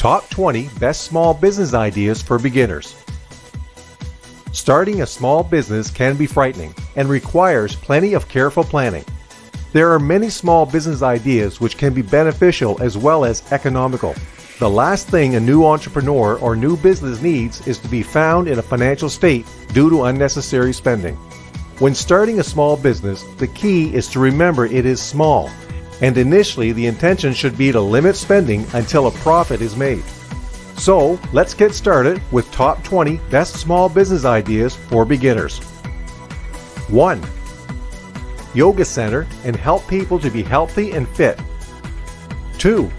Top 20 Best Small Business Ideas for Beginners. Starting a small business can be frightening and requires plenty of careful planning. There are many small business ideas which can be beneficial as well as economical. The last thing a new entrepreneur or new business needs is to be found in a financial state due to unnecessary spending. When starting a small business, the key is to remember it is small, and initially the intention should be to limit spending until a profit is made. So, let's get started with top 20 best small business ideas for beginners. 1. Yoga center and help people to be healthy and fit. 2.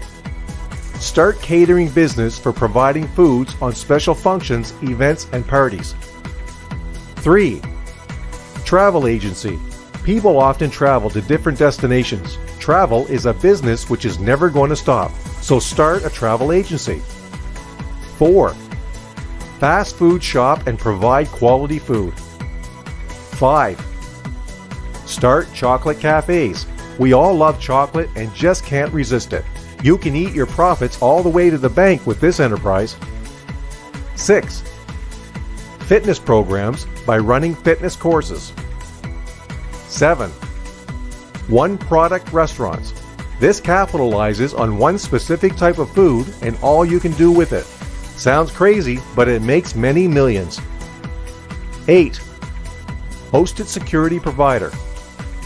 Start catering business for providing foods on special functions, events, and parties. 3. Travel agency. People often travel to different destinations. Travel is a business which is never going to stop, so start a travel agency. 4. Fast food shop and provide quality food. 5. Start chocolate cafes. We all love chocolate and just can't resist it. You can eat your profits all the way to the bank with this enterprise. 6. Fitness programs by running fitness courses. 7. One product restaurants. This capitalizes on one specific type of food and all you can do with it. Sounds crazy, but it makes many millions. 8. Hosted security provider.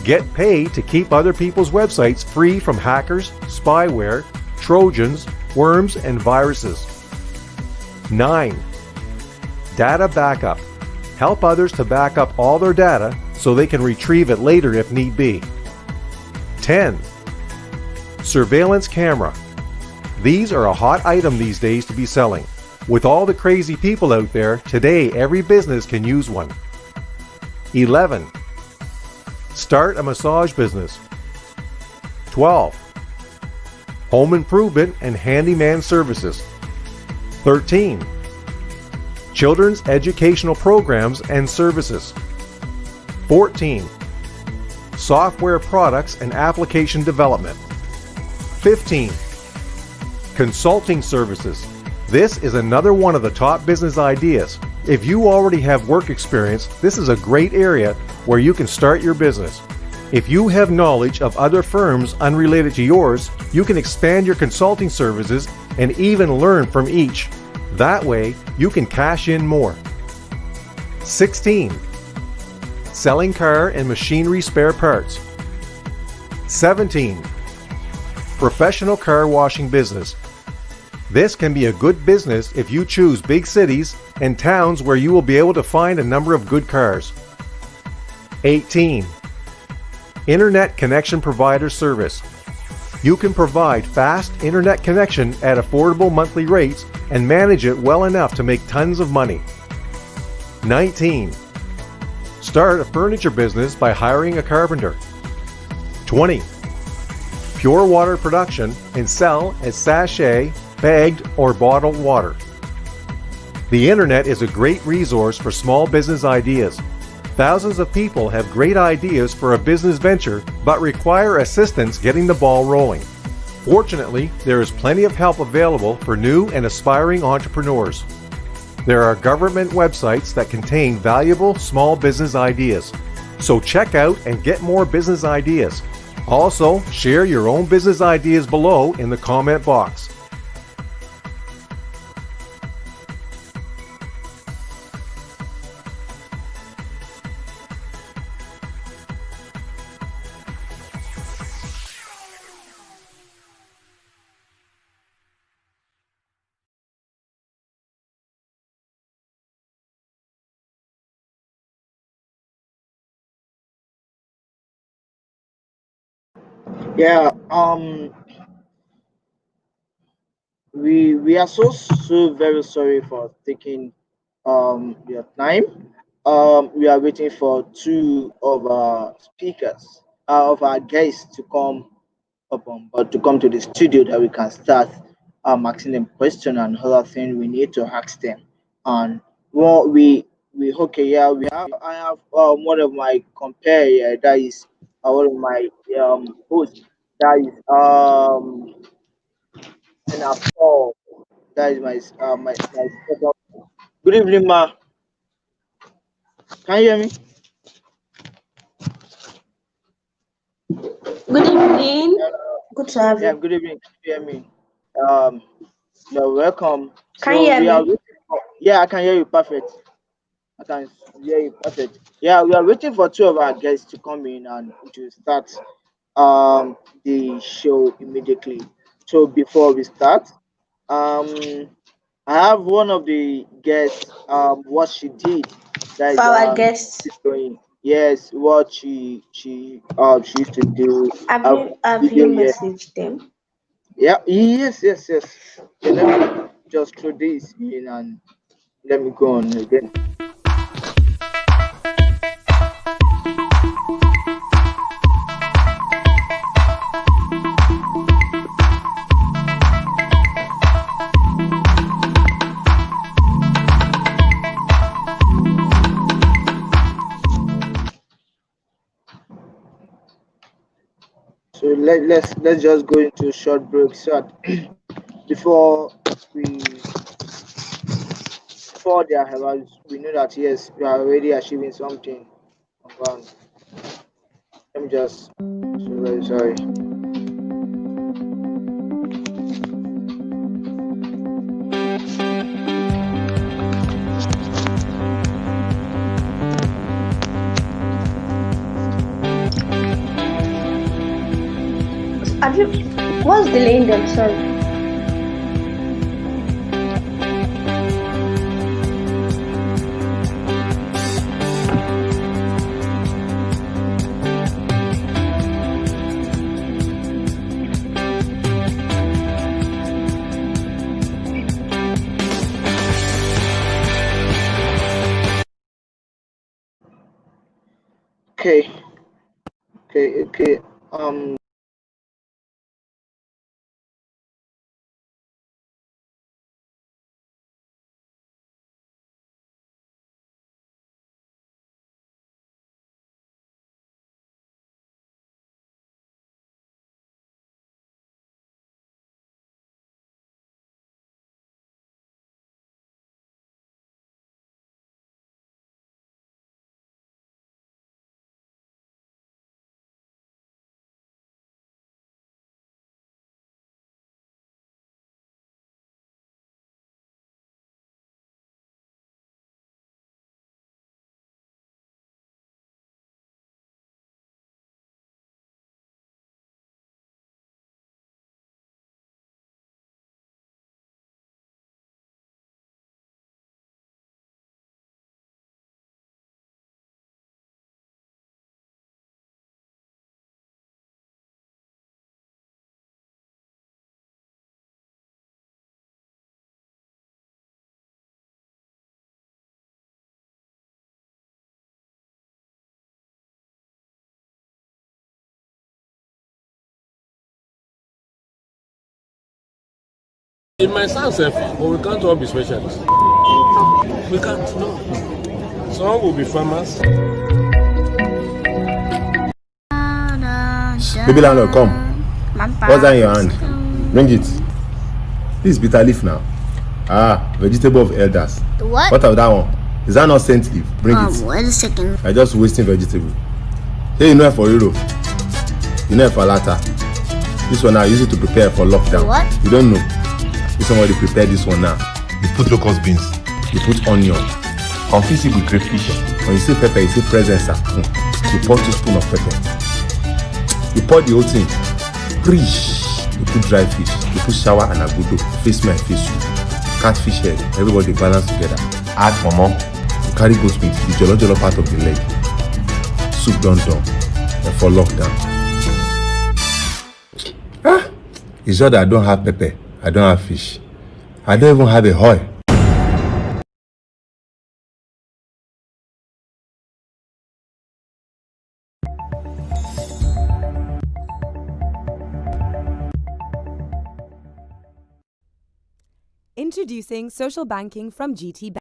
Get paid to keep other people's websites free from hackers, spyware, trojans, worms, and viruses. 9. Data backup. Help others to back up all their data so they can retrieve it later if need be. 10. Surveillance camera. These are a hot item these days to be selling. With all the crazy people out there, today every business can use one. 11. Start a massage business. 12. Home improvement and handyman services. 13. Children's educational programs and services. 14. Software products and application development. 15. Consulting services. This is another one of the top business ideas. If you already have work experience, this is a great area where you can start your business. If you have knowledge of other firms unrelated to yours, you can expand your consulting services and even learn from each. That way, you can cash in more. 16. Selling car and machinery spare parts. 17. Professional car washing business. This can be a good business if you choose big cities and towns where you will be able to find a number of good cars. 18. Internet connection provider service. You can provide fast internet connection at affordable monthly rates and manage it well enough to make tons of money. 19. Start a furniture business by hiring a carpenter. 20. Pure water production and sell as sachet, bagged, or bottled water. The internet is a great resource for small business ideas. Thousands of people have great ideas for a business venture but require assistance getting the ball rolling. Fortunately, there is plenty of help available for new and aspiring entrepreneurs. There are government websites that contain valuable small business ideas. So check out and get more business ideas. Also, share your own business ideas below in the comment box. Yeah, we are so very sorry for taking your time. We are waiting for two of our speakers, of our guests to come upon, but to come to the studio that we can start asking them question and other things we need to ask them. And well, we okay, yeah, we have I have one of my compare here that is one of my hosts that is in a call. That is my second. Good evening, ma. Can you hear me? Good evening. Good to have Yeah, you. good evening. Can you hear me? Um, you're welcome. Can you So hear we are me? waiting for. Yeah, I can hear you perfect. I can hear you perfect. Yeah, we are waiting for two of our guests to come in and to start the show immediately. So before we start, um I have one of the guests what she did. That For is our guests, doing, yes, what she used to do have a you video here. messaged them? Yeah, yes. Yeah, let me just throw this in and let me go on again. So let's just go into a short break so that before we before they arrive, we know that yes, we are already achieving something. Um, let me just so very sorry. Have you? What's delaying them? Sorry. Okay, okay. Um, In my sound self, but we can't all be specialists. We can't, no. Some will be farmers. Baby landlord, come. What's that in your hand? Bring it. This is bitter leaf now. Ah, vegetable of elders. What? What of that one? Is that not scent leaf? Bring it. Wait a second. I just wasting vegetable. Hey, you know it for Euro. You know it for Lata. This one now, I use it to prepare for lockdown. What? You don't know. If somebody prepare this one now, you put locust beans, you put onion, confuse it with crayfish. When you say pepper, you say presence. You pour 2 spoons of pepper. You pour the whole thing. Preach. You put dry fish. You put shower and agudo. Face my face you. Catfish head. Everybody balance together. Add momo. You carry goat meat, the jollo part of the leg. Soup done. And for lockdown. It's just that I don't have pepper. I don't have fish. I don't even have a oil. Introducing social banking from GT Bank.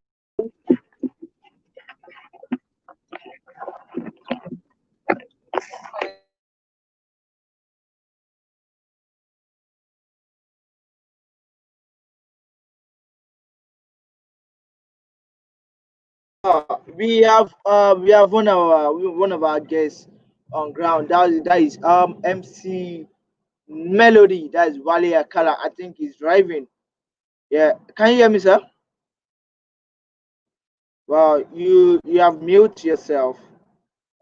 We have one of our guests on ground. That is MC Melody. That is Wale Akala. I think he's driving. Yeah, can you hear me, sir? Well, you have mute yourself.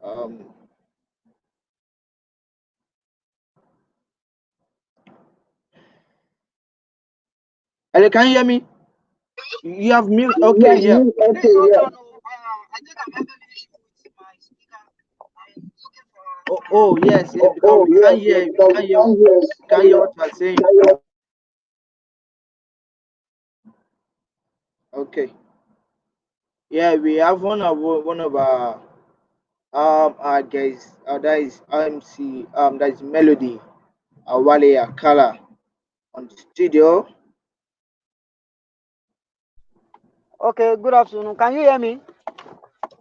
Um, hello, can you hear me? You have mute. Okay, Yes, yeah. me. Okay, yeah. Oh, yes, yes, Oh, because oh, we yes, can't yes, hear, we because can't we hear, can't hear, we can't hear what you are saying. Okay. Yeah, we have one of our guys. That is MC. That is Melody. Wale Akala on the studio. Okay, good afternoon. Can you hear me?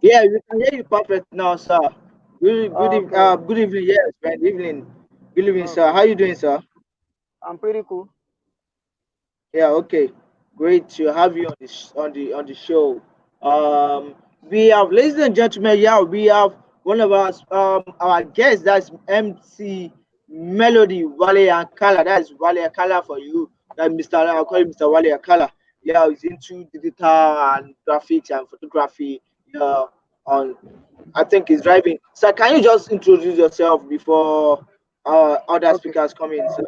Yeah, we can hear you perfect now, sir. Okay, Good evening. Yes, good evening. Good evening, sir. okay. How you doing, sir? I'm pretty cool. Yeah, okay. Great to have you on the show. Um, we have, ladies and gentlemen, yeah, we have one of our guests. That's MC Melody Wale Akala. That's Wale Akala for you. That Mr. I'll call him Mr. Wale Akala. Yeah, he's into digital and graphics and photography. Yeah, on I think he's driving. So can you just introduce yourself before other Okay, speakers come in? So,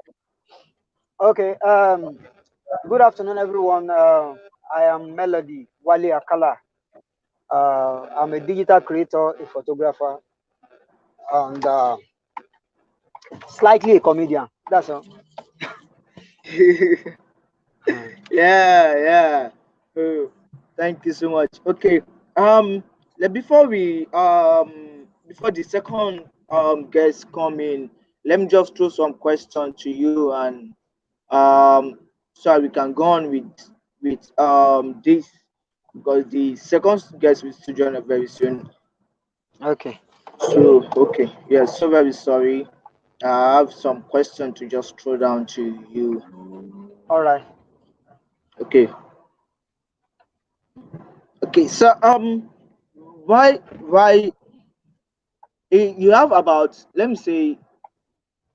okay. Good afternoon, everyone. I am Melody Wale Akala. I'm a digital creator, a photographer, and slightly a comedian. That's all. Hmm. yeah, yeah. Oh, thank you so much. Okay. Um, before the second guest come in, let me just throw some questions to you, and so we can go on with this, because the second guest will still join us very soon. Okay, So okay, yeah. So very sorry. I have some question to just throw down to you. all right. Okay. Okay. So why you have about, let me say,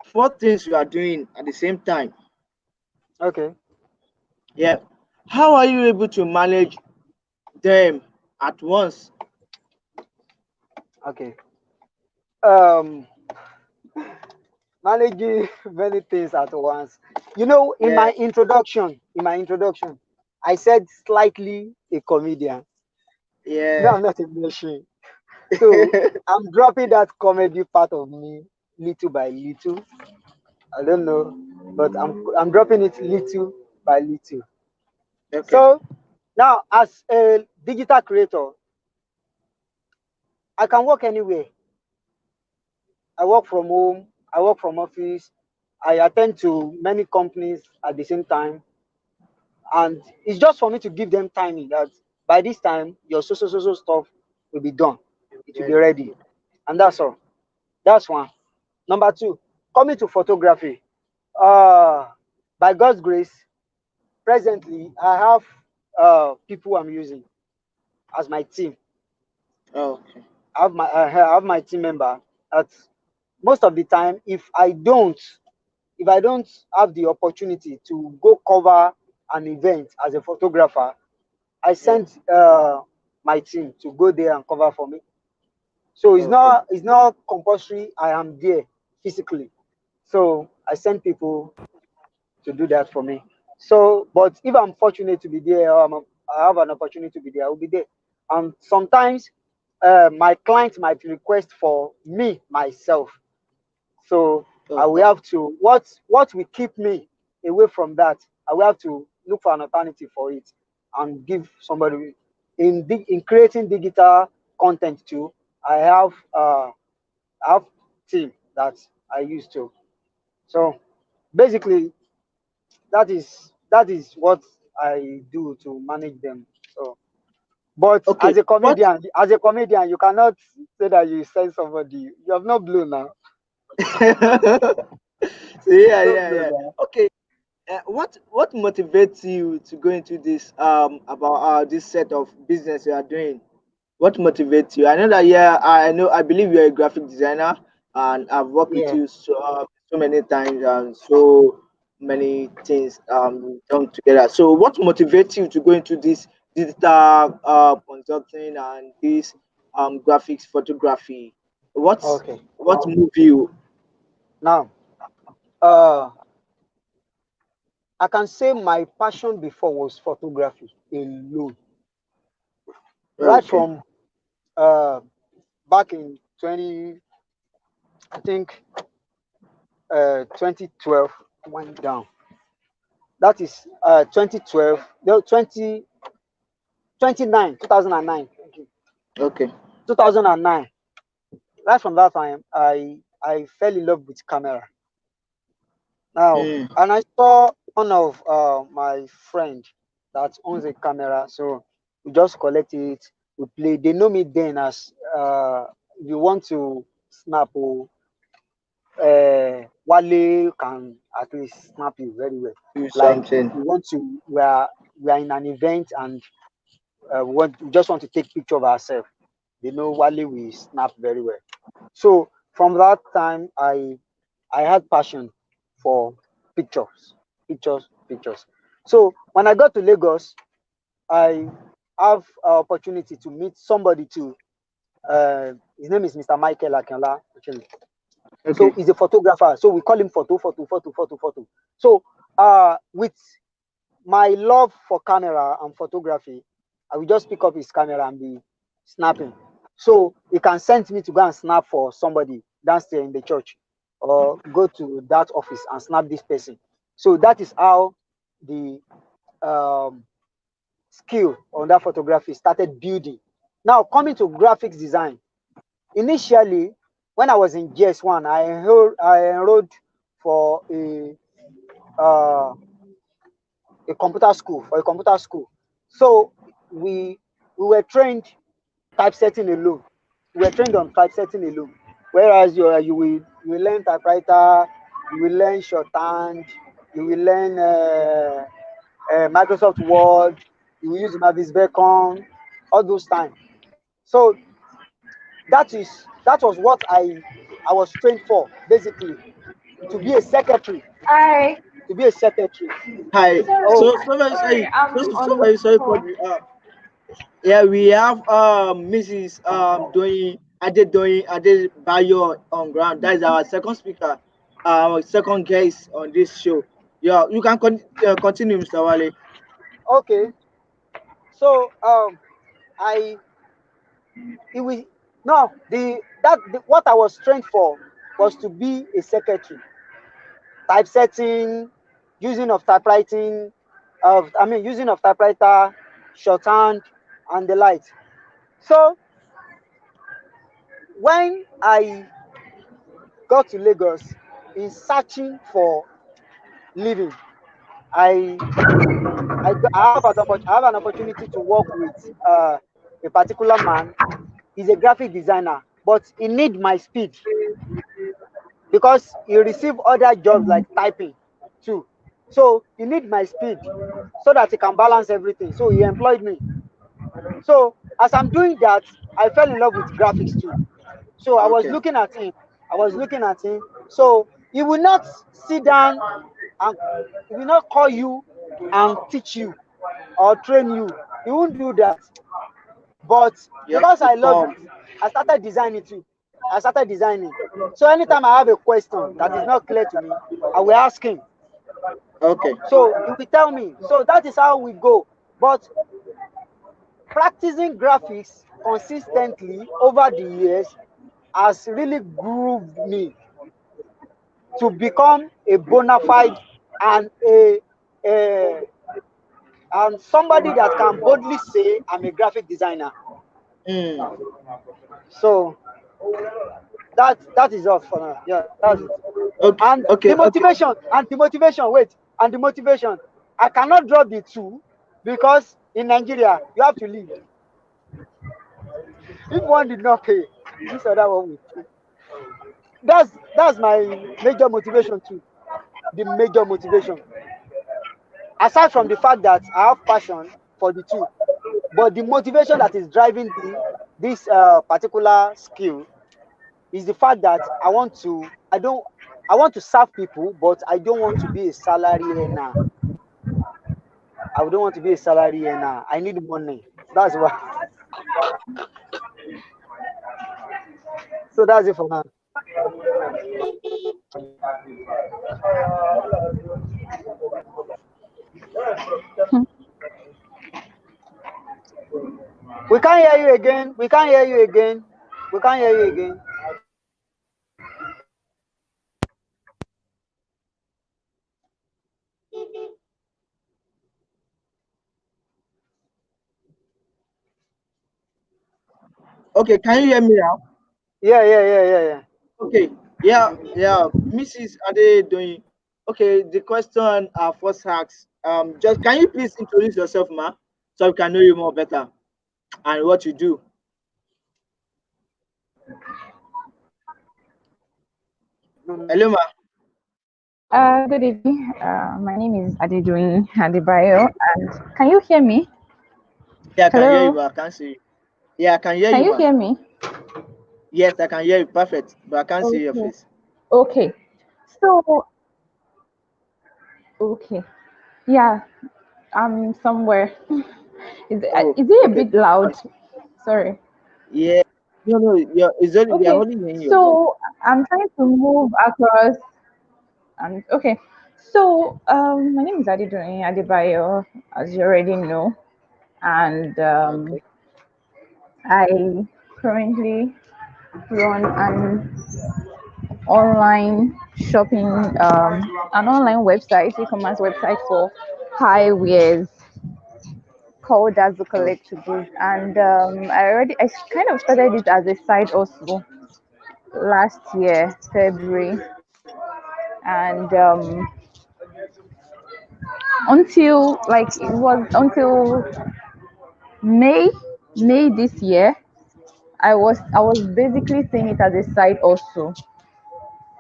four things you are doing at the same time. Okay, Yeah. How are you able to manage them at once? okay. Um, Managing many things at once. Yeah. In my introduction, I said slightly a comedian. No, Yeah. I'm not a machine. So I'm dropping that comedy part of me little by little. I don't know, but I'm dropping it little by little. Okay. So now, as a digital creator, I can work anywhere. I work from home. I work from office. I attend to many companies at the same time, and it's just for me to give them timing that by this time your so stuff will be done. It will be Ready. ready, and that's all. That's one. Number two, coming to photography. Uh, by God's grace, presently I have people I'm using as my team. Oh, okay. I have my team member. That most of the time, if I don't have the opportunity to go cover an event as a photographer, I Yeah. send my team to go there and cover for me. So Okay. it's not compulsory. I am there physically. So I send people to do that for me. So, but if I'm fortunate to be there, or I have an opportunity to be there, I will be there. And sometimes my client might request for me myself. So I Oh, will have to what will keep me away from that. I will have to look for an alternative for it and give somebody in creating digital content too. I have team that I use to. So basically that is what I do to manage them. So, but okay. What? as a comedian, you cannot say that you send somebody. You have not blown now. So, yeah, Don't yeah, blow yeah. now. Okay. What motivates you to go into this about this set of business you are doing? What motivates you? I know that, yeah, I know, I believe you're a graphic designer, and I've worked with Yeah. you so many times, and so many things done together. So what motivates you to go into this digital consulting and this graphics photography? Okay. What move you? Now, uh, I can say my passion before was photography alone. Right Okay. from uh, back in 20, I think 2012 went down. That is 2012, no, 2009. Thank you. Okay. 2009. Right from that time, I fell in love with camera. Now, Mm. and I saw one of my friend that owns a camera, so we just collect it, we play. They know me then as if you want to snap, or Wale can at least snap you very well. Do Like something. we want to, we are in an event, and we just want to take picture of ourselves. They know Wale we snap very well. So from that time, I had passion for pictures, pictures. So when I got to Lagos, I have opportunity to meet somebody too. His name is Mr. Michael Akinola, actually. So Okay. he's a photographer. So we call him photo. So with my love for camera and photography, I will just pick up his camera and be snapping. So he can send me to go and snap for somebody downstairs in the church, or go to that office and snap this person. So that is how the um, skill on that photography started building. Now coming to graphics design. Initially, when I was in GS1, I enrolled for uh, a computer school. So we we were trained typesetting alone. We were trained on typesetting alone. Whereas you will learn typewriter, you will learn shorthand, you will learn Microsoft Word, you will use Mavis Bacon, all those time. So that was what I was trained for, basically, to be a secretary, Hi. to be a secretary. Hi. Oh, So very Sorry, sorry. I'm So on the very sorry for call. the yeah, we have Mrs. doing Ade Bayo on ground. That is our second speaker, our second guest on this show. Yeah, you can continue, Mr. Wale. okay. So I it was no what I was trained for was to be a secretary, typesetting, using of typewriting, using of typewriter, shorthand, and the like. So when I got to Lagos in searching for living, I I have an opportunity to work with a particular man. He's a graphic designer, but he need my speed because he received other jobs like typing too. So he need my speed so that he can balance everything. So he employed me. So as I'm doing that, I fell in love with graphics too. So I was Okay. looking at him. I was looking at him. So he will not sit down and he will not call you and teach you or train you. He won't do that. But You have because to I love it, come. I started designing too. I started designing. So anytime I have a question that is not clear to me, I will ask him. Okay. So he will tell me. So that is how we go. But practicing graphics consistently over the years has really grooved me to become a bona fide and a and somebody that can boldly say I'm a graphic designer. Mm. So that is all for now. Yeah, that's it. Okay. And Okay. the Okay. motivation, wait, and the motivation, I cannot drop the two because in Nigeria you have to live. If one did not pay, this other one will pay. That's my major motivation too. The major motivation. Aside from the fact that I have passion for the two, but the motivation that is driving me this particular skill is the fact that I want to serve people, but I don't want to be a salary earner. I don't want to be a salary earner. I need money. That's why. So that's it for now. We can't hear you again. We can't hear you again. We can't hear you again. Okay, can you hear me now? Yeah. Okay, yeah. Mrs. Ade doing. Okay, the question first asks. Just can you please introduce yourself, ma, so we can know you more better and what you do. Hello, ma. Good evening. My name is Adedoyin Adebayo, and can you hear me? Yeah, I can hear you, Hello, but I can't see you. Yeah, I can hear can you, you ma. hear me? Yes, I can hear you perfect, but I can't see your Okay. face. Okay. So, okay. Yeah, I'm somewhere. Oh, Is it a okay. bit loud? Sorry. Yeah. No, it's only we are Okay. only hearing your voice. So I'm trying to move across. Okay. So my name is Adedoyin Adebayo, as you already know, and Okay. I currently run online shopping, an online website, e-commerce website for high wears called as the Okay. collectibles. And I kind of started it as a side also last year, February. And until like it was until May, May this year, I was basically seeing it as a side also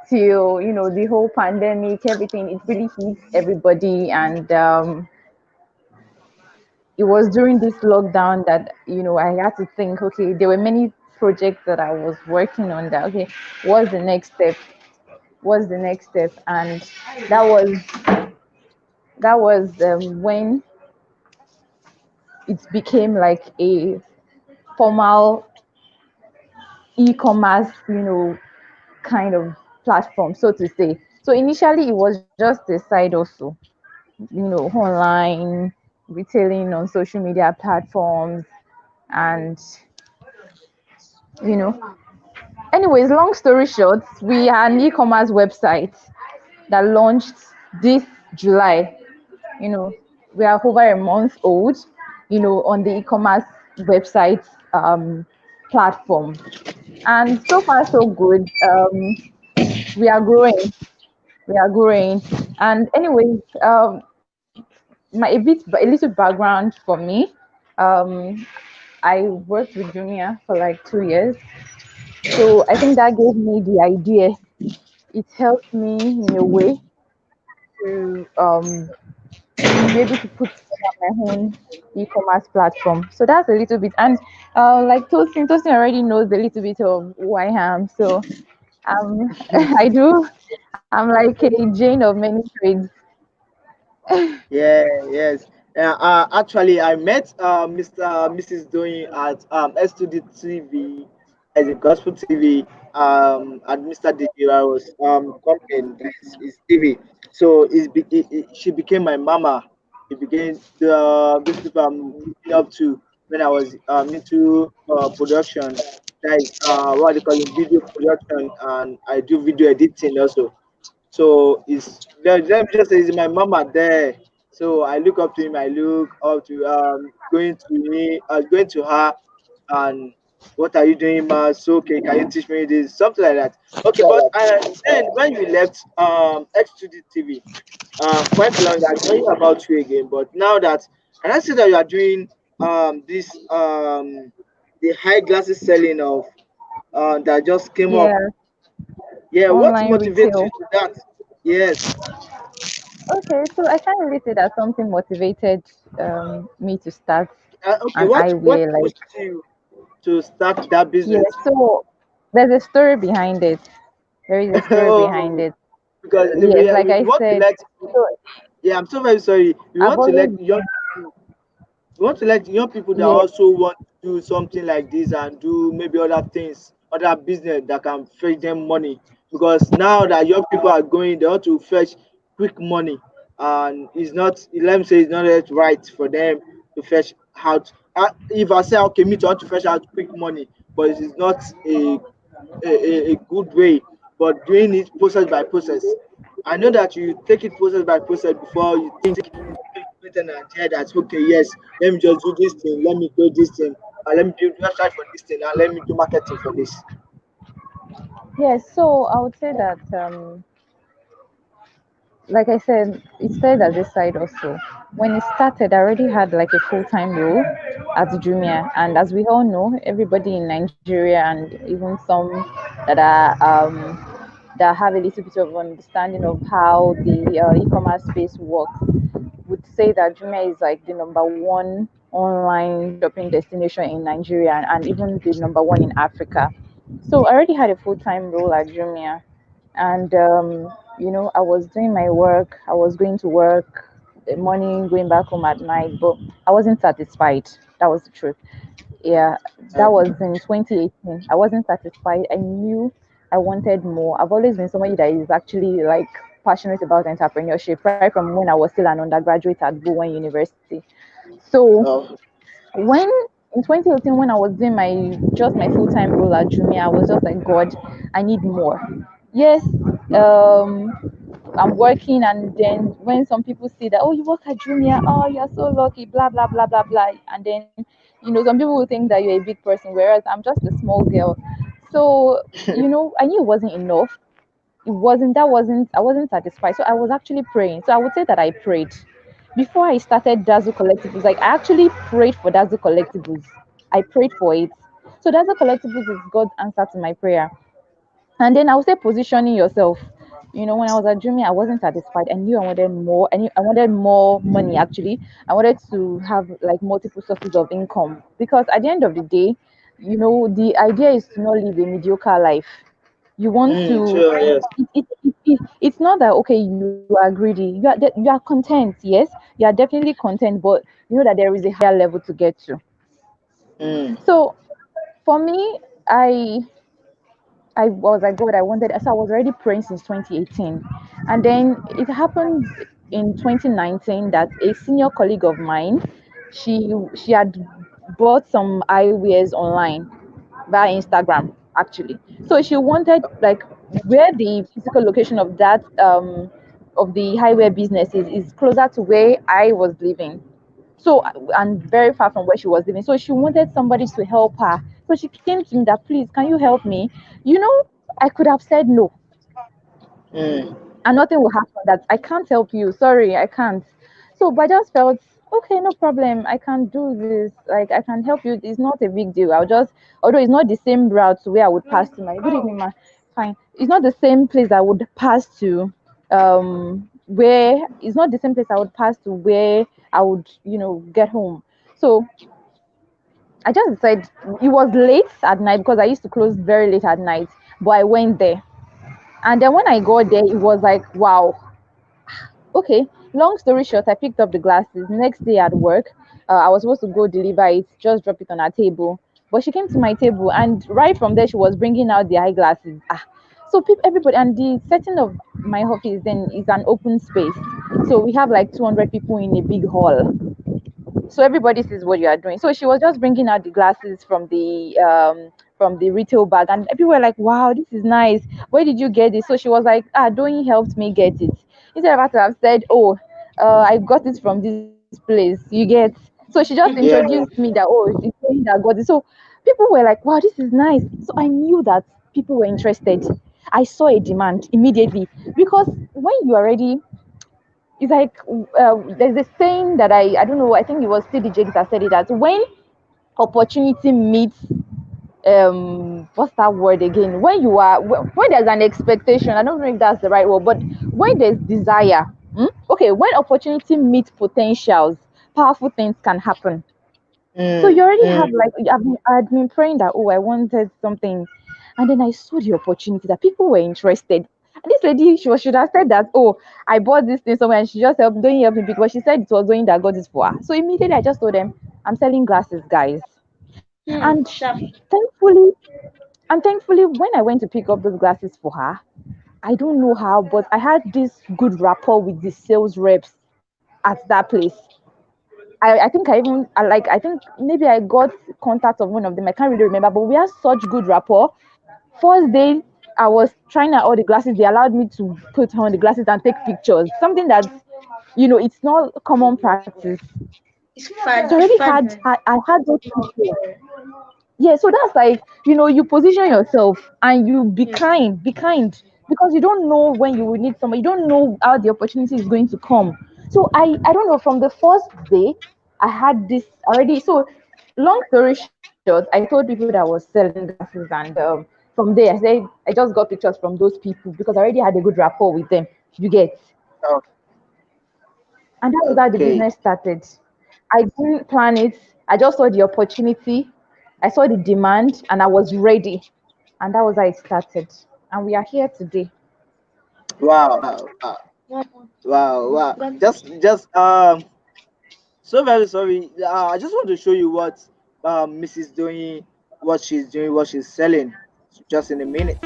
till the whole pandemic, everything, it really hit everybody. And it was during this lockdown that I had to think, okay, there were many projects that I was working on, that okay, what's the next step, and that was when it became like a formal e-commerce, kind of platform, so to say. So initially it was just a side also, online retailing on social media platforms. And you know anyways, long story short, we are an e-commerce website that launched this July. you know we are over a month old, on the e-commerce website platform. And so far so good. We are growing, and anyways, a little background for me. um I worked with Jumia for like 2 years. So I think that gave me the idea. It helped me in a way to be able to put together my own e-commerce platform. So that's a little bit. And like Tosin already knows a little bit of who I am. So I do. I'm like a Jane of many trades. Yeah, yes. Actually, I met Mr. Mrs. Doing at S2D TV, as a gospel TV, at Mr. DJ's company, that is his TV. So she became my mama. It became those people I'm looking up to when I was into production. That is what they call it, video production, and I do video editing also. So let me just say, it's my mama there. So I look up to him. I look up to going to me. Going to her, and what are you doing, ma? So okay, can you teach me this? Something like that. Okay, but then when you left X2D TV, quite long, I don't know about you again. But now that, and I see that you are doing this the high glasses selling of that just came up. Yeah, Yeah, what online motivates you retail. to that? Yes. Okay, so I can't really say that something motivated me to start Okay, an what eyewear. Like, pushed you to start that Yeah, business? so there's a story behind it. There is a story behind Oh, it. because Yes, like we I want to said, let, so yeah, I'm so very sorry. We I've want to let always, young people, we want to let young people that yeah, also want to do something like this and do maybe other things, other business that can fetch them money. Because now that young people are going, they want to fetch quick money, and it's not. Let me say, it's not yet right for them to fetch out. If I say okay, me to want to fetch out quick money, but it is not a good way, but doing it process by process. I know that you take it process by process before you think you put an idea that okay, yes, let me just do this thing, let me do this thing, let me build website for this thing, and let me do marketing for this. yeah. So I would say that, like I said, it started as a side also. When it started, I already had like a full time role at Jumia, and as we all know, everybody in Nigeria and even some that are that have a little bit of understanding of how the e-commerce space works would say that Jumia is like the number one online shopping destination in Nigeria and even the number one in Africa. So I already had a full time role at Jumia, and I was doing my work. I was going to work, the morning, going back home at night, but I wasn't satisfied. That was the truth. Yeah, that was in 2018. I wasn't satisfied. I knew I wanted more. I've always been somebody that is actually like passionate about entrepreneurship right from when I was still an undergraduate at Bowen University. So Oh, when in 2018, when I was doing my just my full-time role at Jumia, I was just like, God, I need more. Yes, um I'm working, and then when some people say that, oh, you work at Jumia, oh, you're so lucky, blah blah blah blah blah, and then some people will think that you're a big person, whereas I'm just a small girl. So I knew it wasn't enough. I wasn't satisfied. So I was actually praying. So I would say that I prayed before I started Dazzle Collectibles. Like, I actually prayed for Dazzle Collectibles. I prayed for it. So Dazzle Collectibles is God's answer to my prayer. And then I would say positioning yourself. When I was at Jumia, I wasn't satisfied. I knew I wanted more. I wanted more money, actually. I wanted to have like multiple sources of income, because at the end of the day, the idea is to not live a mediocre life. You want to, sure, yes. it's not that, okay, you are greedy. You are content. Yes, you are definitely content, but you know that there is a higher level to get to. Mm. So for me, I was like, God, I wanted. So I was already praying since 2018, and then it happened in 2019 that a senior colleague of mine, she had bought some eyewears online via Instagram, actually. So she wanted, like, where the physical location of that of the eyewear business is closer to where I was living. So, and very far from where she was living. So she wanted somebody to help her. So she came to me that, please, can you help me? You know, I could have said no, Mm. and nothing will happen. That I can't help you. Sorry, I can't. So, but I just felt, okay, no problem. I can do this. Like, I can help you. It's not a big deal. I'll just, although it's not the same route where I would pass to my, good evening, ma. Fine. It's not the same place I would pass to, where it's not the same place I would pass to where I would, get home. So I just decided, it was late at night because I used to close very late at night, but I went there. And then when I got there, it was like, wow. Okay, long story short, I picked up the glasses. Next day at work, I was supposed to go deliver it, just drop it on her table. But she came to my table, and right from there, she was bringing out the eyeglasses. So everybody, and the setting of my office then is an open space. So we have like 200 people in a big hall, so everybody sees what you are doing. So she was just bringing out the glasses from the retail bag, and people were like, wow, this is nice, where did you get this? So she was like, Doing helped me get it, instead of her to have said, oh, I got it from this place, you get. So she just Yeah. introduced me that, oh, it's Doyin that got it. So people were like, wow, this is nice. So I knew that people were interested. I saw a demand immediately, because when you already, it's like, there's this saying that I don't know, I think it was TD Jakes that said it, that when opportunity meets, what's that word again, when you are, when there's an expectation, I don't know if that's the right word, but when there's desire, okay, when opportunity meets potentials, powerful things can happen. So you already have mm. like I'd been praying that I wanted something, and then I saw the opportunity that people were interested. And this lady, should have said that I bought this thing somewhere, and she just helped, don't help me pick, but she said it was doing that got this for her. So immediately I just told them I'm selling glasses, guys, and Sharp. thankfully when I went to pick up those glasses for her, I don't know how, but I had this good rapport with the sales reps at that place. I think I think maybe I got contact of one of them. I can't really remember, but we had such good rapport. First day I was trying out all the glasses. They allowed me to put on the glasses and take pictures. Something that it's not common practice. It's So I fun. already It's fun. I had those people. Yeah, so that's like, you position yourself and you be kind, because you don't know when you will need someone. You don't know how the opportunity is going to come. So I don't know, from the first day I had this already. So long story short, I told people that I was selling glasses, and from there I just got pictures from those people because I already had a good rapport with them. You get. Oh, And that was how the okay. business started. I didn't plan it. I just saw the opportunity. I saw the demand and I was ready. And that was how it started. And we are here today. Wow. Wow. Wow. Wow. Just so very sorry. I just want to show you what Mrs. doing, what she's selling. Just in a minute.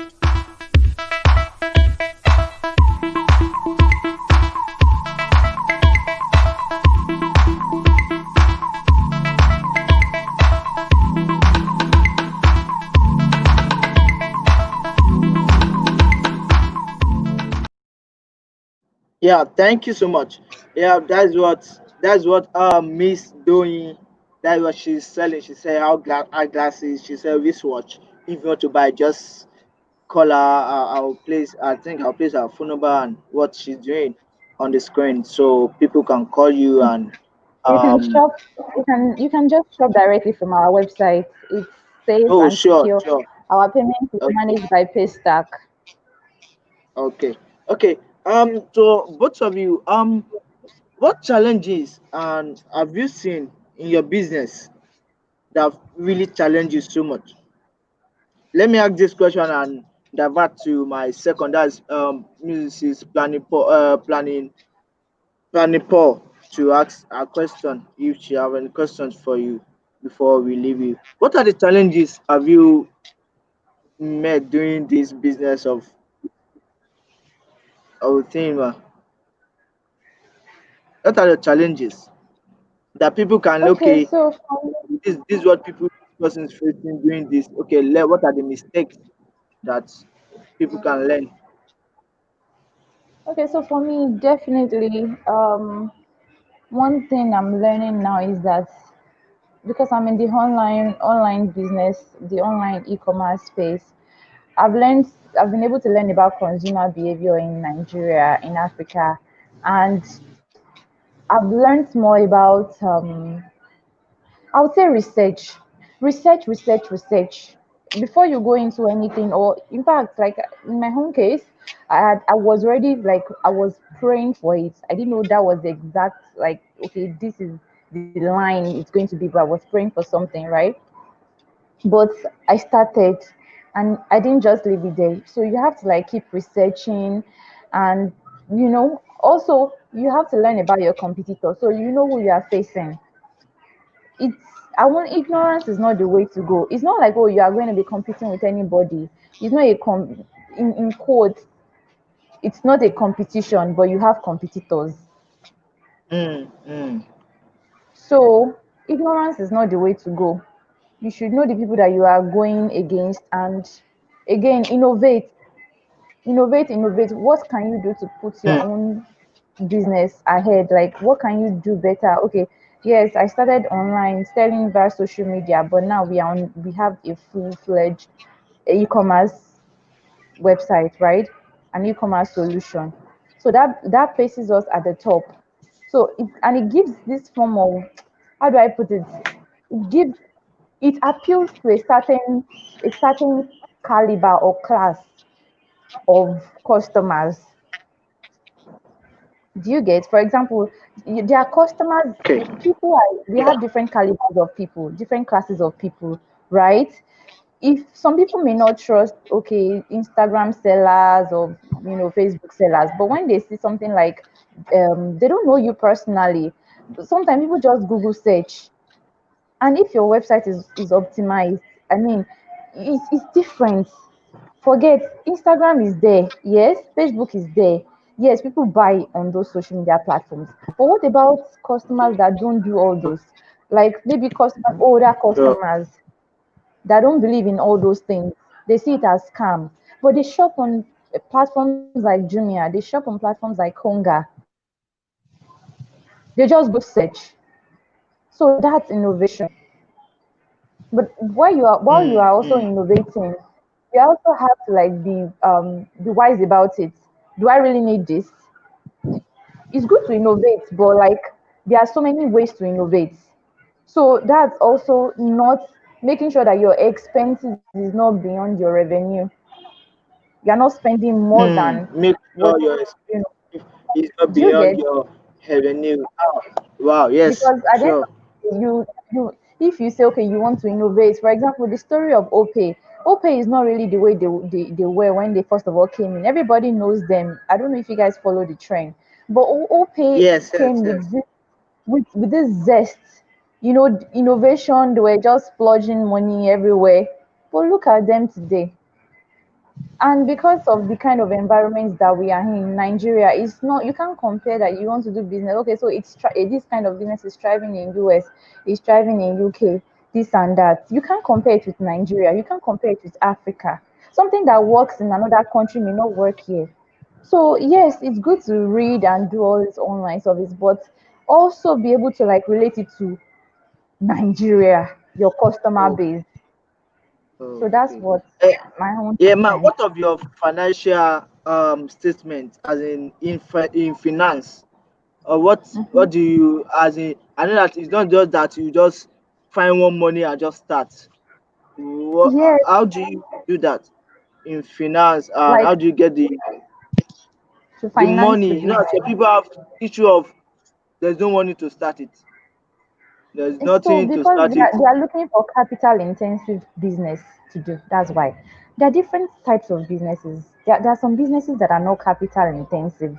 Yeah, thank you so much. Yeah, that's what Miss doing. That's what she's selling. She said eyeglasses. She said wristwatch. If you want to buy, just call her. I'll place. I think I'll place her phone number and what she's doing on the screen, so people can call you and You can um. shop you can just shop directly from our website. It's safe Oh, and sure, secure. sure. Our payment is Okay, managed by Paystack. okay, okay. So both of you, what challenges and have you seen in your business that really challenge you so much? Let me ask this question and divert to my second. That's Mrs. Planning Paul to ask a question if she have any questions for you before we leave you. What are the challenges have you met doing this business of thing? What are the challenges that people can Okay, okay, so this is what people person is facing doing this. Okay, what are the mistakes that people can learn? for me, definitely, one thing I'm learning now is that because I'm in the online business, the online e-commerce space, I've learned I've been able to learn about consumer behavior in Nigeria, in Africa, and I've learned more about I would say research before you go into anything. Or in fact, like in my home case, I was already like I was praying for it. I didn't know that was the exact, like, okay, this is the line it's going to be, but I was praying for something, right? But I started, and I didn't just leave it there. So you have to like keep researching, and also you have to learn about your competitor so you know who you are facing. It's I want Ignorance is not the way to go. It's not like, you are going to be competing with anybody. It's not in quotes, it's not a competition, but you have competitors. Mm, mm, So ignorance is not the way to go. You should know the people that you are going against, and again, innovate. What can you do to put your mm, own business ahead? Like, what can you do better? Okay, yes, I started online selling via social media, but now we have a full-fledged e-commerce website, right? An e-commerce solution. So that places us at the top. So it gives this form of, how do I put it? It gives it appeals to a certain caliber or class of customers. Do you get? For example, there are customers, Okay. people are, we Yeah. have different calibers of people, different classes of people, right? If some people may not trust, okay, Instagram sellers or Facebook sellers, but when they see something like, they don't know you personally. Sometimes people just Google search, and if your website is optimized, I mean, it's different. Forget Instagram is there, yes, Facebook is there, yes, people buy on those social media platforms. But what about customers that don't do all those? Like maybe older Yeah. customers that don't believe in all those things. They see it as scam, but they shop on platforms like Jumia, they shop on platforms like Konga. They just go search. So that's innovation. But while you Mm, are also mm, innovating, you also have to like be wise about it. Do I really need this? It's good to innovate, but like there are so many ways to innovate. So that's also not making sure that your expenses is not beyond your revenue. You're not spending more than Make what sure your you know. expense is not Do you beyond get? your revenue. Wow. Yes. Because at the end Sure. of the day, you if you say okay you want to innovate, for example the story of Opay is not really the way they were when they first of all came in. Everybody knows them. I don't know if you guys follow the trend, but Opay Yes. Yes. came Yes. with this zest, innovation. They were just splurging money everywhere, but look at them today. And because of the kind of environments that we are in Nigeria, it's not, you can't compare that you want to do business. Okay, so this kind of business is thriving in US, is thriving in UK, this and that. You can't compare it with Nigeria. You can't compare it with Africa. Something that works in another country may not work here. So yes, it's good to read and do all this online service, but also be able to like relate it to Nigeria, your customer Oh. base. So that's Okay. what Eh, my own yeah, two ma. cents. What of your financial statement, as in finance, or what do you, as in? I know that it's not just that you just find one money and just start. Yes, How do you do that in finance, and like how do you get to the finance the money? business. Some people have issue of there's no money to start it. There's So nothing to because start it. they are looking for capital intensive business to do. That's why. There are different types of businesses. There are some businesses that are not capital intensive.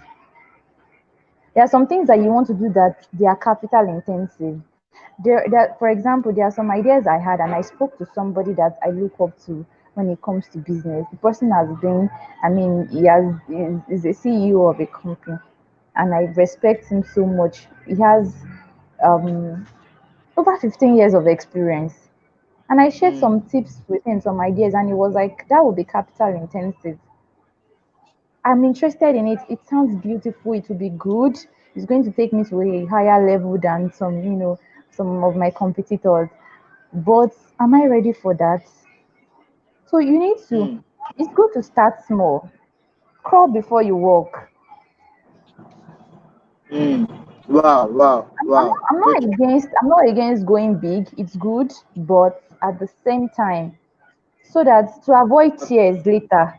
There are some things that you want to do that they are capital intensive. For example, there are some ideas I had, and I spoke to somebody that I look up to when it comes to business. The person has been, I mean, is a CEO of a company, and I respect him so much. He has um, over 15 years of experience. And I shared Mm, some tips with him, some ideas, and he was like, that would be capital intensive. I'm interested in it. It sounds beautiful. It will be good. It's going to take me to a higher level than some of my competitors. But am I ready for that? So you need to, mm, it's good to start small. Crawl before you walk. mm. Wow, wow, wow. Good. I'm not against going big. It's good, but at the same time, so that to avoid tears later,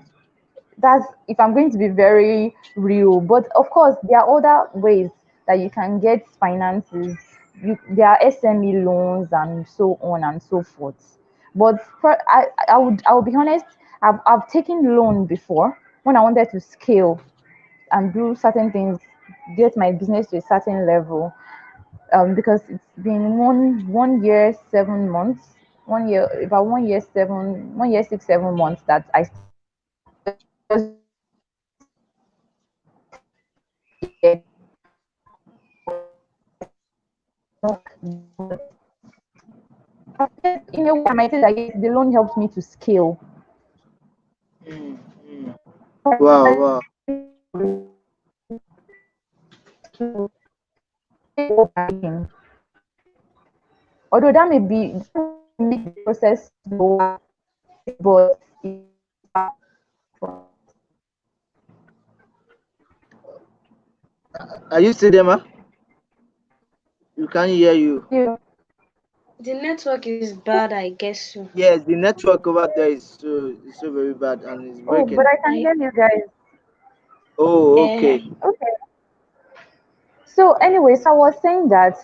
that's if I'm going to be very real. But of course, there are other ways that you can get finances. There are SME loans and so on and so forth. But I would be honest. I've taken loan before when I wanted to scale and do certain things, get my business to a certain level. Because it's been 1 year 7 months, 1 year about 1 year 6 7 months that I started my business. So it's just been but in a way, I might say that yes, the loan helped me to scale. Mm, mm. For Wow, example, wow. to take over banking, although that may make the process slower, but it's Are you still there, ma? You can't hear you. still. The network is bad, I guess so. Yes, the network over there is so very bad and it's Oh, but breaking. I can I hear you guys. Oh, uh, okay. Okay. So, anyways, I was saying that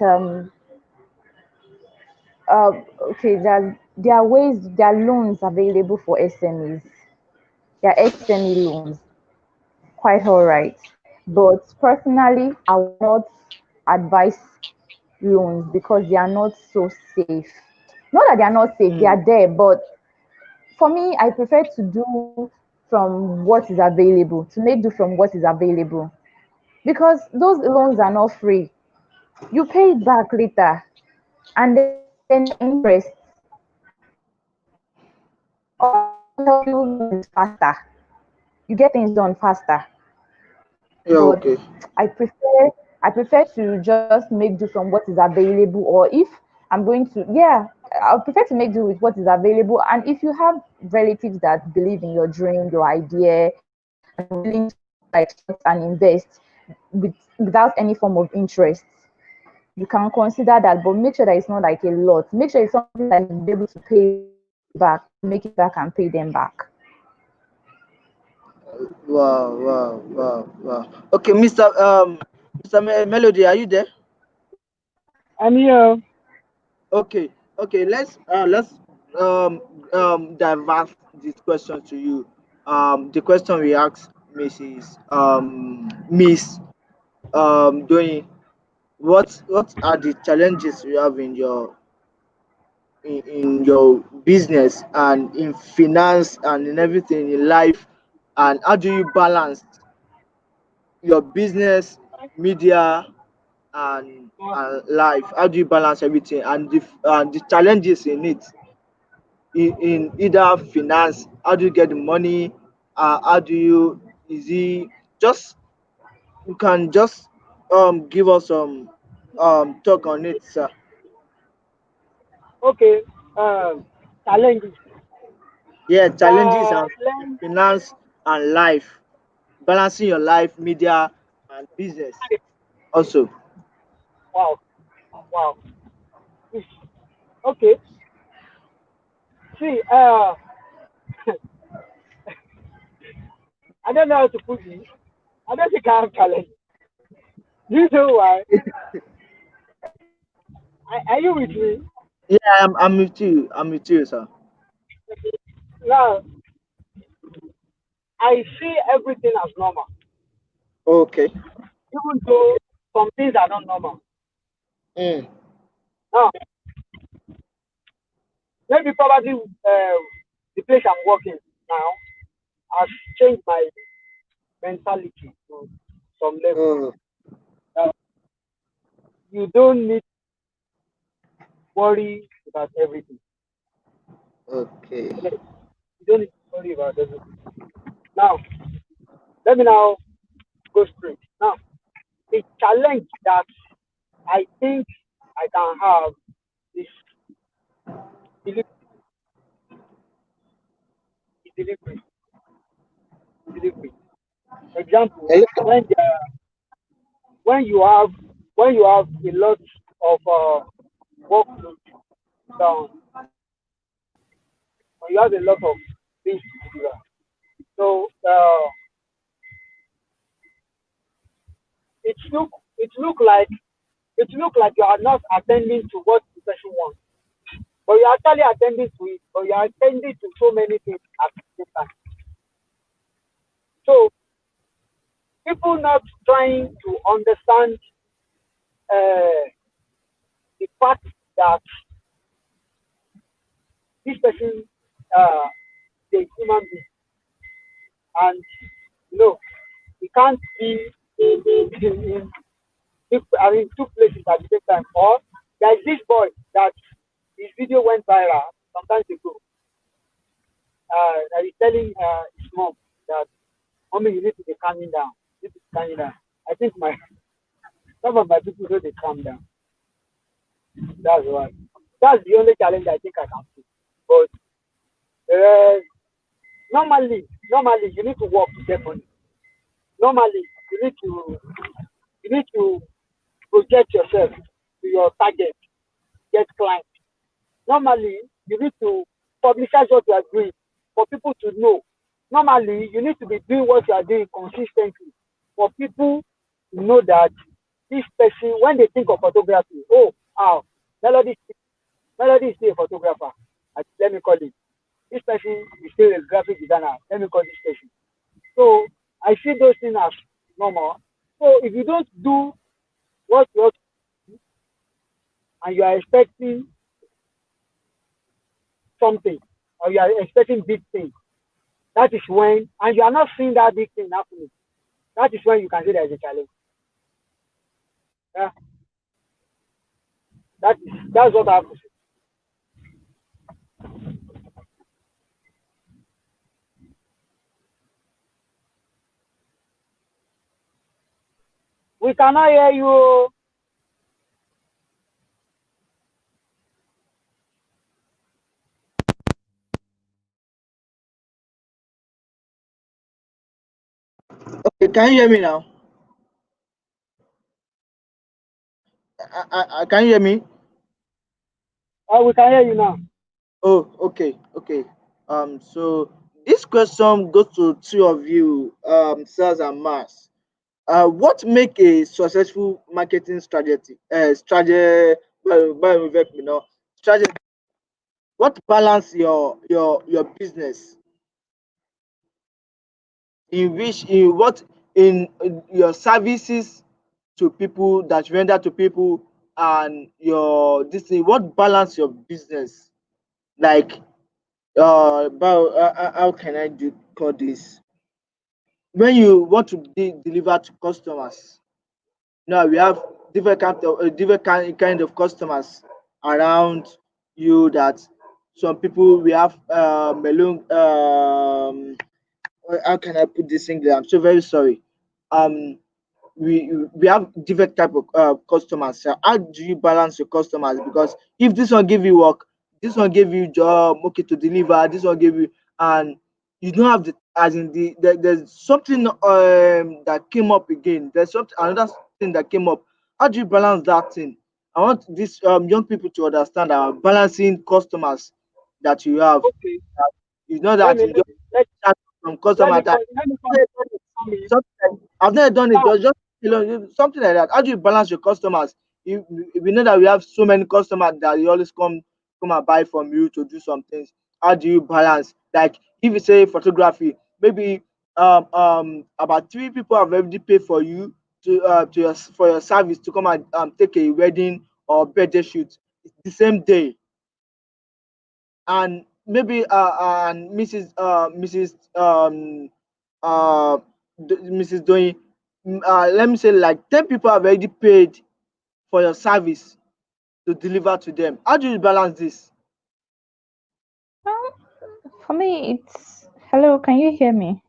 uh, okay, there are ways, there are loans available for SMEs. There are SME loans, quite all right. But personally, I will not advise loans because they are not so safe. Not that they are not safe, they Mm. are there, but for me, I prefer to do from what is available, to make do from what is available. Because those loans are not free. You pay it back later, and then the interest, all to help you move faster. You get things done faster. Yeah, But okay. I prefer to just make do from what is available, or if I'm going to, yeah, I prefer to make do with what is available. And if you have relatives that believe in your dream, your idea, and are willing to like trust and invest without any form of interest, you can consider that. But make sure that it's not like a lot. Make sure it's something that you'll be able to pay back, make it back and pay them back. Wow, wow, wow, wow. Okay, Mr. Melody, are you there? I'm here. Okay, okay. Let's um divert this question to you. The question we asked Miss doing what are the challenges you have in your business and in finance and in everything in life, and how do you balance your business, media, and life? How do you balance everything and the challenges in it, in either finance? How do you get the money? How do you, is it just, you can just give us some talk on it, sir. Okay. Um, Challenges. Yeah, challenges and in Challenge. finance and life, balancing your life, media, and business also. Wow. Wow. Okay. See. I don't know how to put this. I don't think I have challenge. You know why? Are you with me? Yeah, I'm with you. I'm with you, sir. Now, I see everything as normal, Okay. even though some things are not normal. Mm. Now, maybe probably the place I'm working now has changed my mentality to some level. Oh, That you don't need to worry about everything. okay. Yes, you don't need to worry about everything. Now, let me now go straight. Now, the challenge that I think I can have is delivery. Delivery. Delivery. Example, Hello? when you have when you have a lot of workload down, when you have a lot of things to deliver. So it look it look like it look like you are not attending to what the person wants, but you are actually attending to it, but you are attending to so many things at the same time. So people not trying to understand uh, the fact that this person uh, is a human being, and you know he can't be I mean two places at the same time. Or there is this boy that his video went viral sometimes ago. That is telling his mom that, "Mommy, you need to be calming down. You need to be calming down." I think my some of my people know they calm down. That's why. That's the only challenge I think I can see. But uh, normally you need to work to get money. Normally you need to project yourself to your target, get clients. Normally you need to publicize what you are doing for people to know. Normally you need to be doing what you are doing consistently for people to know that this person, when they think of photography, oh, wow, Melody, Melody is still a photographer. Let me call it. This person is still a graphic designer. Let me call this person. So I see those things as normal. So if you don't do what you ought to do and you are expecting something or you are expecting big things, that is when, and you are not seeing that big thing happening, that is when you can say there is a challenge. Yeah, that's what I have to say. We cannot hear you. Okay, can you hear me now? Can you hear me? Oh, we can hear you now. Oh, okay, okay. So this question goes to two of you, sales and Mars. What make a successful marketing strategy? Strategy. What balance your business in what in your services to people that you render to people and your this thing, what balance your business like how can I do call this when you want to deliver to customers. Now we have different kind of customers around you that some people we have melon how can I put this English? I'm so very sorry. Um, we have different type of customers. So how do you balance your customers? Because if this one give you work, this one give you job, okay to deliver. This one give you, and you don't have the as in there's something that came up again. There's something another thing that came up. How do you balance that thing? I want these young people to understand that balancing customers that you have. Okay, It's not let that me you let just me let, start from let customer me that call let me come in. something like, I've never done it. Now, Just something like that. How do you balance your customers? If we know that we have so many customers that they always come and buy from you to do some things. How do you balance? Like if you say photography, maybe about three people have already paid for you to your for your service to come and take a wedding or birthday shoot the same day, and maybe and uh Mrs. Doyin, let me say like 10 people have already paid for your service to deliver to them. How do you balance this? Um, for me, it's hello. Can you hear me?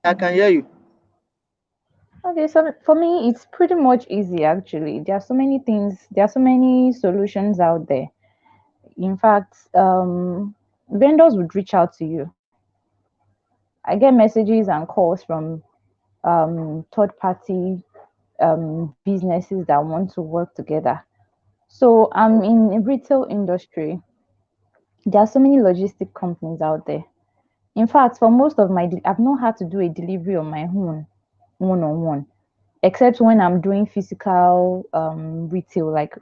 I can hear you. Okay, so for me, it's pretty much easy actually. There are so many things, there are so many solutions out there. In fact, vendors would reach out to you. I get messages and calls from third party businesses that want to work together. So I'm in a retail industry. There are so many logistic companies out there. In fact, for most of I've not had to do a delivery on my own, one on one, except when I'm doing physical retail. Like,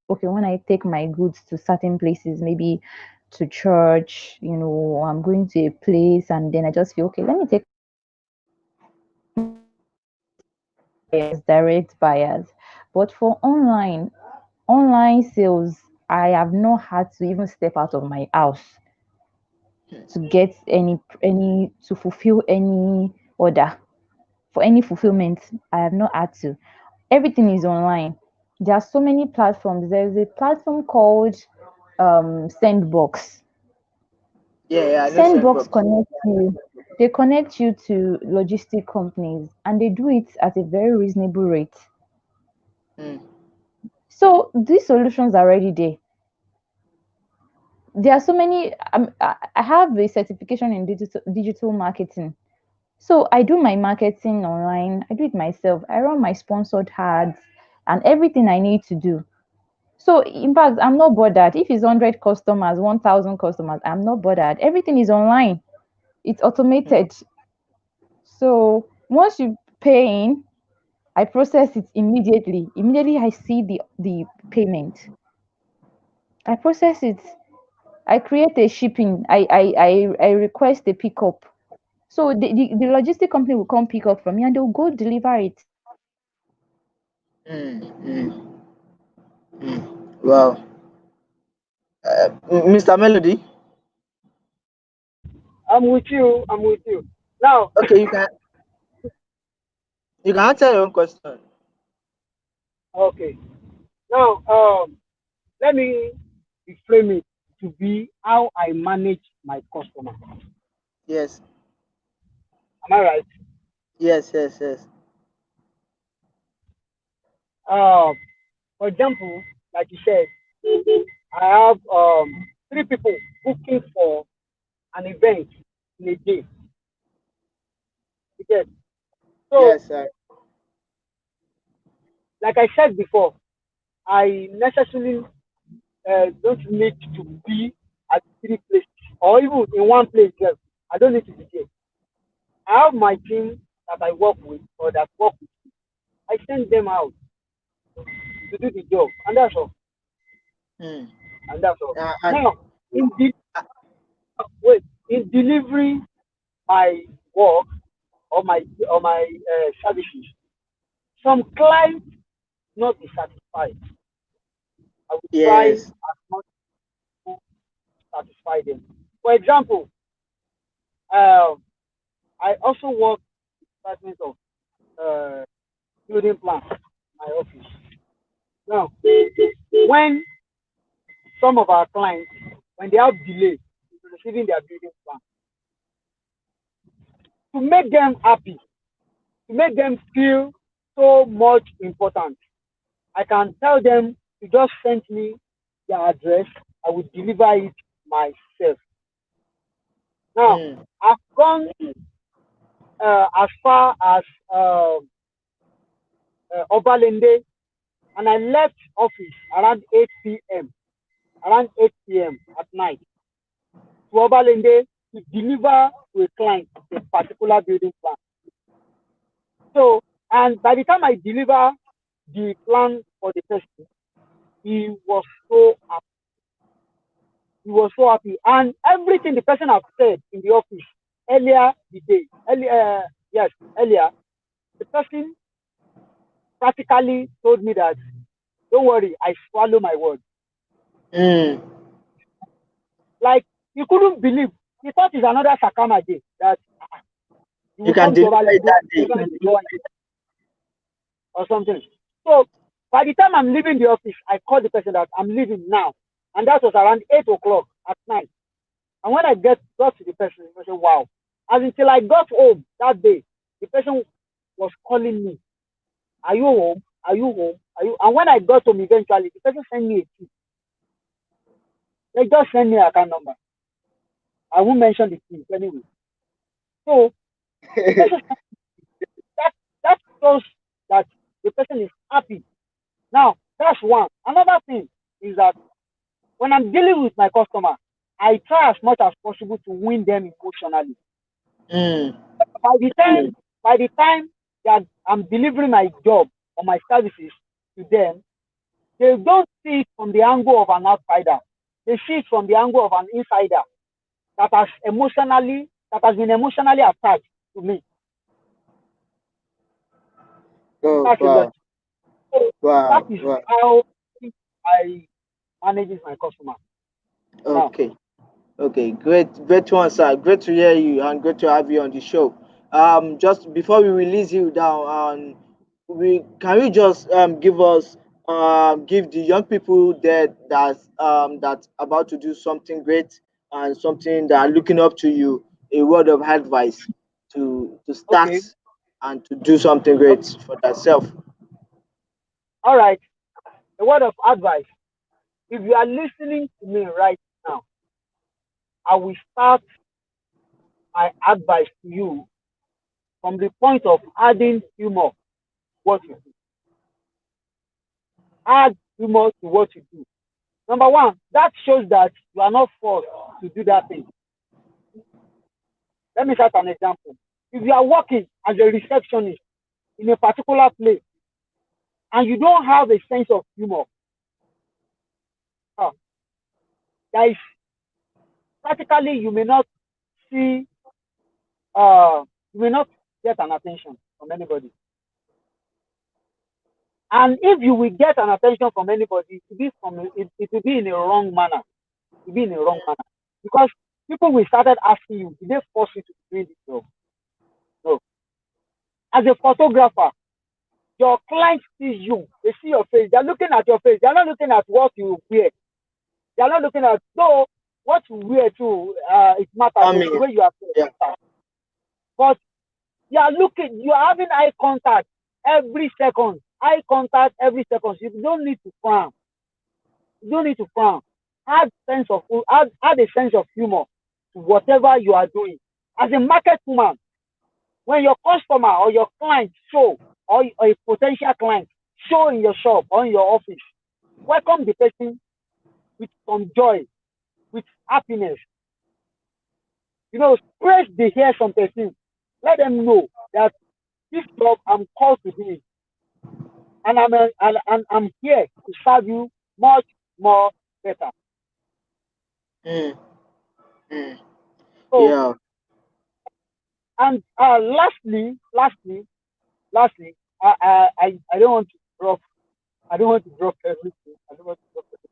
okay, when I take my goods to certain places, maybe to church, I'm going to a place, and then I just feel, okay, let me take buyers, direct buyers. But for online sales, I have not had to even step out of my house to get any to fulfill any order. For any fulfillment, I have not had to. Everything is online. There are so many platforms. There's a platform called Sendbox. Yeah, yeah, I know Sendbox Sandbox. connects you. They connect you to logistic companies, and they do it at a very reasonable rate. Mm. So these solutions are already there. There are so many. I have a certification in digital marketing. So I do my marketing online. I do it myself. I run my sponsored ads and everything I need to do. So in fact, I'm not bothered. If it's 100 customers, 1,000 customers, I'm not bothered. Everything is online. It's Mm. automated. So once you pay in, I process it immediately. Immediately I see the payment. I process it. I create a shipping. I request a pickup. So the logistic company will come pick up from me and they'll go deliver it. Mm, mm, mm. Well, Mr. Melody, I'm with you. I'm with you. Now, okay, you can answer your own question. okay. Now, let me reframe it to be how I manage my customer. Yes, Am I right? yes, yes, yes, Uh, for example, like you said, I have three people booking for an event in a day. You get? So, yes, sir. like I said before, I necessarily don't need to be at three places or even in one place. Yes, I don't need to be there. I have my team that I work with or that work with. I send them out to do the job, and that's all. Mm. And that's all. And Now, in the wait, in delivering my work or my services, some clients not be satisfied. I will try yes, as much to satisfy them. For example, uh, I also work in the department of uh, building plans in my office. Now, when some of our clients, when they have delay in receiving their building plan, to make them happy, to make them feel so much important, I can tell them to just send me their address. I will deliver it myself. Now, mm. I've gone as far as Obalende, and I left office around 8 p.m. around 8 p.m. at night to Obalende to deliver to a client a particular building plan. So, and by the time I deliver the plan for the person, he was so happy. He was so happy, and everything the person have said in the office earlier the day, yes, earlier, the person practically told me that, don't worry, I swallow my word. Mm. Like, you couldn't believe. He thought it's another Sakama day that you You will can come to deliver Obalende, it that you're day. going to join or something. So by the time I'm leaving the office, I called the person that I'm leaving now. And that was around 8 o'clock at night. And when I got to the person, I said, wow. As until I got home that day, the person was calling me, are you home? Are you home? Are you? And when I got home eventually, the person sent me a tip. They just send me an account number. I won't mention the tip anyway. So the person that that shows that the person is happy. Now that's one. Another thing is that when I'm dealing with my customer, I try as much as possible to win them emotionally. Mm. By the time, by the time that I'm delivering my job or my services to them, they don't see it from the angle of an outsider. They see it from the angle of an insider that has been emotionally attached to me. Oh, That's a lot. wow, So that wow, is wow. how I manage my customer. Now, Okay. Okay, great one, sir. Great to hear you and great to have you on the show. Just before we release you down, we can you just give us give the young people that's about to do something great and something that are looking up to you a word of advice to start okay, and to do something great for themselves. all right. A word of advice. If you are listening to me right now, I will start my advice to you from the point of adding humor what you do. Add humor to what you do. Number one, that shows that you are not forced to do that thing. Let me start an example. If you are working as a receptionist in a particular place and you don't have a sense of humor, uh, there is practically see you may not get an attention from anybody. And if you will get an attention from anybody, it will be in a wrong manner. It will be in a wrong manner. Because people will started asking you, did they force you to be doing this job? No. As a photographer, your client sees you, they see your face, they're looking at your face, they're not looking at what you wear. They're not looking at though what you wear too, it matters, I the mean, way you are yeah. but you are having eye contact every second. Eye contact every second. You don't need to frown. You don't need to frown. Add a sense of humor to whatever you are doing. As a market woman, when your customer or your client or a potential client show in your shop or in your office, welcome the person with some joy, with happiness. Spread the hair some person. Let them know that this job I'm called to do it, and I'm here to serve you much more better. Mm, mm, So, yeah. and lastly, I don't want to drop everything. I don't want to drop everything.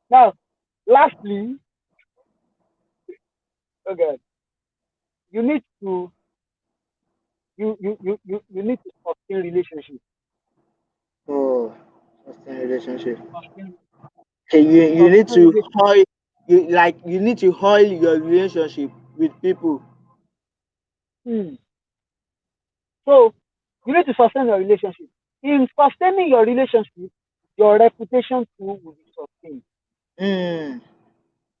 Now, lastly, okay, you need to you need to sustain relationship. Oh, sustain relationship. Sustain, Okay, you need sustain to relationship. oil you need to oil your relationship with people. Hmm. So you need to sustain your relationship. In sustaining your relationship, your reputation too will be sustained. Mm.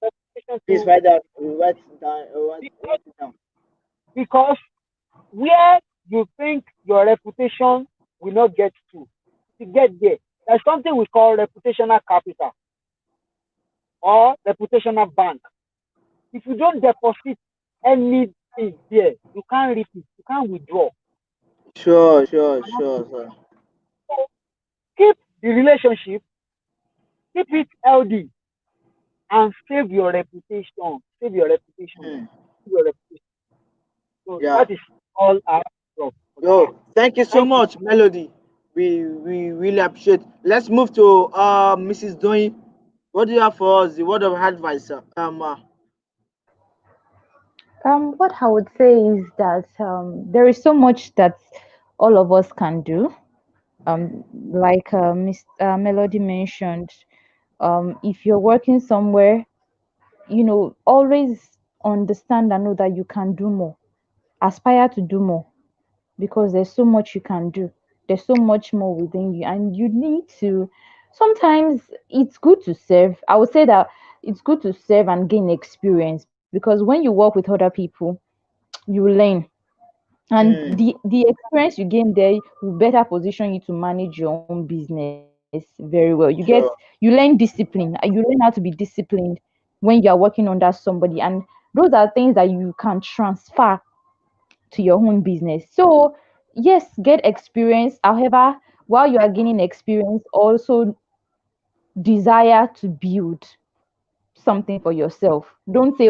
Reputation Please too write that. Write it down. because, Write it down. because where you think your reputation will not get to get there, there's something we call reputational capital or reputational bank. If you don't deposit anything there, you can't reap it, you can't withdraw. Sure. So keep the relationship, keep it healthy, and save your reputation. Save your reputation. Mm. Save your reputation. So Yeah. that is all I have for today. Yo, thank you so Thank you. much, Melody. We really appreciate. Let's move to Mrs. Doing. What do you have for us? The word of advice. What I would say is that there is so much that all of us can do. Like Miss Melody mentioned, if you're working somewhere, always understand and know that you can do more. Aspire to do more because there's so much you can do. There's so much more within you, and you need to. Sometimes it's good to serve. I would say that it's good to serve and gain experience because when you work with other people, you learn, and Mm, the experience you gain there will better position you to manage your own business very well. You sure. learn discipline. You learn how to be disciplined when you are working under somebody, and those are things that you can transfer to your own business. So yes, get experience. However, while you are gaining experience, also desire to build something for yourself. Don't see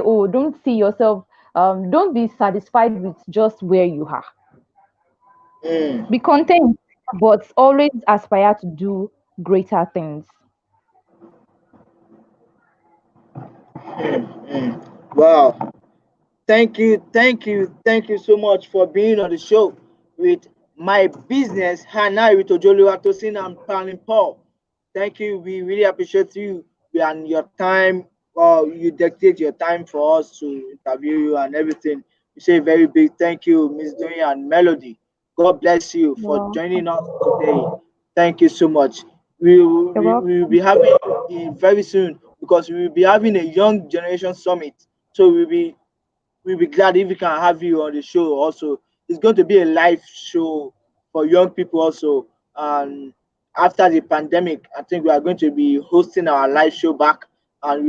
yourself, don't be satisfied with just where you are. Mm, Be content, but always aspire to do greater things. wow. Thank you so much for being on the show with my business, Hannah Ritojolu Atosin and Palin Paul. Thank you. We really appreciate you and your time. You dictate your time for us to interview you and everything. We say a very big thank you, Miss Doing and Melody. God bless you for Well, joining us today. Thank you so much. you're We will welcome. be having very soon because we will be having a young generation summit. So we'll be glad if we can have you on the show also. It's going to be a live show for young people also. And after the pandemic, I think we are going to be hosting our live show back, and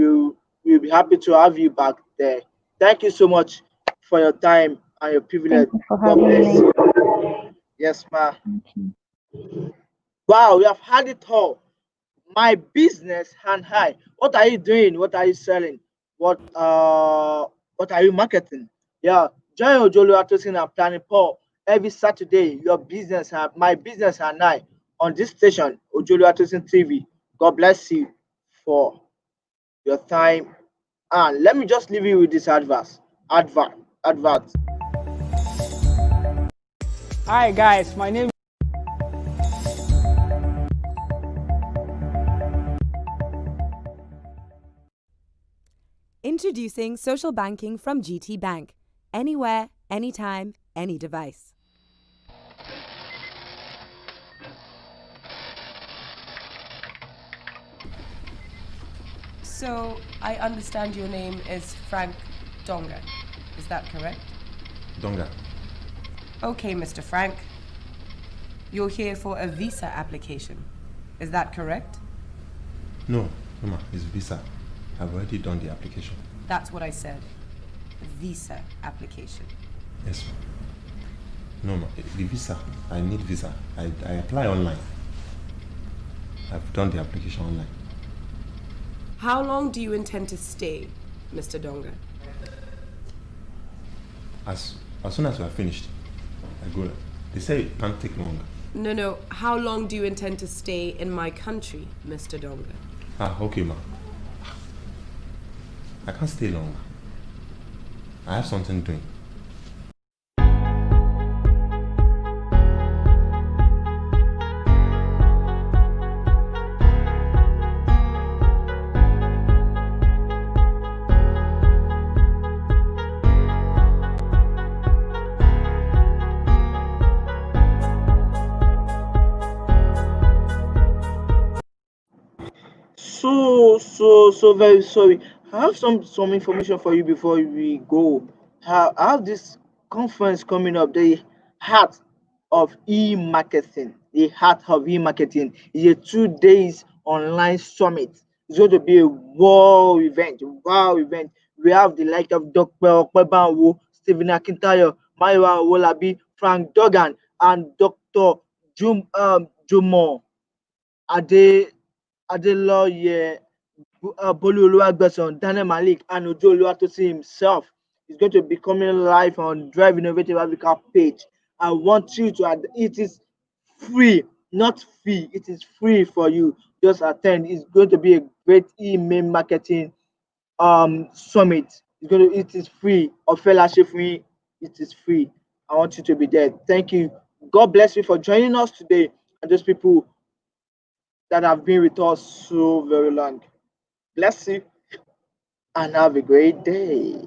we'll be happy to have you back there. Thank you so much for your time and your Thank privilege. you for God having bless me. you. Yes, ma. Okay. Wow, we have had it all. My business and I. What are you doing? What are you selling? What are you marketing? Yeah, join Ojolo Atosin and Planning Paul every Saturday. Your business and my business and I on this station, Ojolo Atosin TV. God bless you for your time. And let me just leave you with this Advert. Advert. Hi guys, my name Introducing social banking from GT Bank. Anywhere, anytime, any device. So, I understand your name is Frank Donga. Is that correct? Donga. Okay, Mr. Frank. You're here for a visa application. Is that correct? No, no ma, it's visa. I've already done the application. That's what I said. Visa application. Yes, ma. No ma, the visa. I need visa. I apply online. I've done the application online. How long do you intend to stay, Mr. Donga? As soon as we are finished, I go. They say it can't take long. No. How long do you intend to stay in my country, Mr. Donga? Okay, ma. I can't stay long. I have something doing. So very sorry. I have some information for you before we go. I have this conference coming up, the heart of e-marketing. The heart of e-marketing is a 2 days online summit. It's going to be a wow event. Wow event. We have the like of Dr. Okwebanwo, Stephen Akintayo, Maiwa Wolabi, Frank Dogan, and Dr. Jumo Ade Adeloye, Bolu Oluwagbeson, Daniel Malik, and Ojo Oluwatosin himself is going to be coming live on Drive Innovative Africa page. I want you to add, it is free, not fee. It is free for you. Just attend. It's going to be a great email marketing summit. It is free. Or fellowship free. It is free. I want you to be there. Thank you. God bless you for joining us today. And those people that have been with us so very long. Bless you and have a great day.